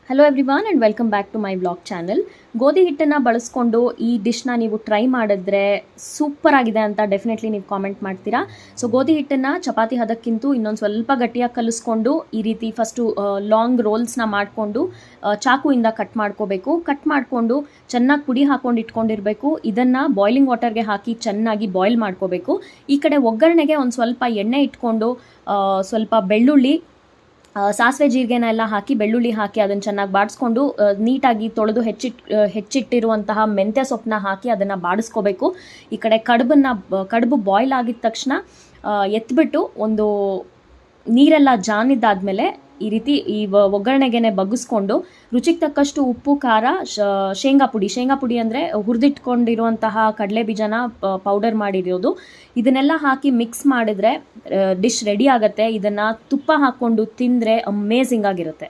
Hello everyone and welcome back to my vlog channel. ಗೋಧಿ ಹಿಟ್ಟನ್ನು ಬಳಸ್ಕೊಂಡು ಈ ಡಿಶ್ನ ನೀವು ಟ್ರೈ ಮಾಡಿದ್ರೆ ಸೂಪರ್ ಆಗಿದೆ ಅಂತ ಡೆಫಿನೆಟ್ಲಿ ನೀವು ಕಾಮೆಂಟ್ ಮಾಡ್ತೀರಾ. ಸೊ ಗೋಧಿ ಹಿಟ್ಟನ್ನು ಚಪಾತಿ ಹದಕ್ಕಿಂತ ಇನ್ನೊಂದು ಸ್ವಲ್ಪ ಗಟ್ಟಿಯಾಗಿ ಕಲಿಸ್ಕೊಂಡು ಈ ರೀತಿ ಫಸ್ಟು ಲಾಂಗ್ ರೋಲ್ಸ್ನ ಮಾಡಿಕೊಂಡು ಚಾಕುಯಿಂದ ಕಟ್ ಮಾಡ್ಕೋಬೇಕು. ಕಟ್ ಮಾಡಿಕೊಂಡು ಚೆನ್ನಾಗಿ ಪುಡಿ ಹಾಕ್ಕೊಂಡು ಇಟ್ಕೊಂಡಿರಬೇಕು. ಇದನ್ನು ಬಾಯ್ಲಿಂಗ್ ವಾಟರ್ಗೆ ಹಾಕಿ ಚೆನ್ನಾಗಿ ಬಾಯ್ಲ್ ಮಾಡ್ಕೋಬೇಕು. ಈ ಕಡೆ ಒಗ್ಗರಣೆಗೆ ಒಂದು ಸ್ವಲ್ಪ ಎಣ್ಣೆ ಇಟ್ಕೊಂಡು ಸ್ವಲ್ಪ ಬೆಳ್ಳುಳ್ಳಿ, ಸಾಸಿವೆ ಜೀರಿಗೆನ ಎಲ್ಲ ಹಾಕಿ ಬೆಳ್ಳುಳ್ಳಿ ಹಾಕಿ ಅದನ್ನು ಚೆನ್ನಾಗಿ ಬಾಡಿಸ್ಕೊಂಡು ನೀಟಾಗಿ ತೊಳೆದು ಹೆಚ್ಚಿಟ್ಟಿರುವಂತಹ ಮೆಂತ್ಯ ಸೊಪ್ಪನ್ನ ಹಾಕಿ ಅದನ್ನು ಬಾಡಿಸ್ಕೋಬೇಕು. ಈ ಕಡೆ ಕಡುಬು ಬಾಯ್ಲ್ ಆಗಿದ ತಕ್ಷಣ ಎತ್ಬಿಟ್ಟು ಒಂದು ನೀರೆಲ್ಲ ಜಾನಿದ್ದಾದಮೇಲೆ ಈ ರೀತಿ ಒಗ್ಗರಣೆಗೆ ಬಗ್ಗಿಸ್ಕೊಂಡು ರುಚಿಗೆ ತಕ್ಕಷ್ಟು ಉಪ್ಪು, ಖಾರ, ಶೇಂಗಾ ಪುಡಿ ಅಂದರೆ ಹುರಿದಿಟ್ಕೊಂಡಿರುವಂತಹ ಕಡಲೆ ಬೀಜನ ಪೌಡರ್ ಮಾಡಿರೋದು, ಇದನ್ನೆಲ್ಲ ಹಾಕಿ ಮಿಕ್ಸ್ ಮಾಡಿದ್ರೆ ಡಿಶ್ ರೆಡಿ ಆಗುತ್ತೆ. ಇದನ್ನು ತುಪ್ಪ ಹಾಕ್ಕೊಂಡು ತಿಂದರೆ ಅಮೇಝಿಂಗ್ ಆಗಿರುತ್ತೆ.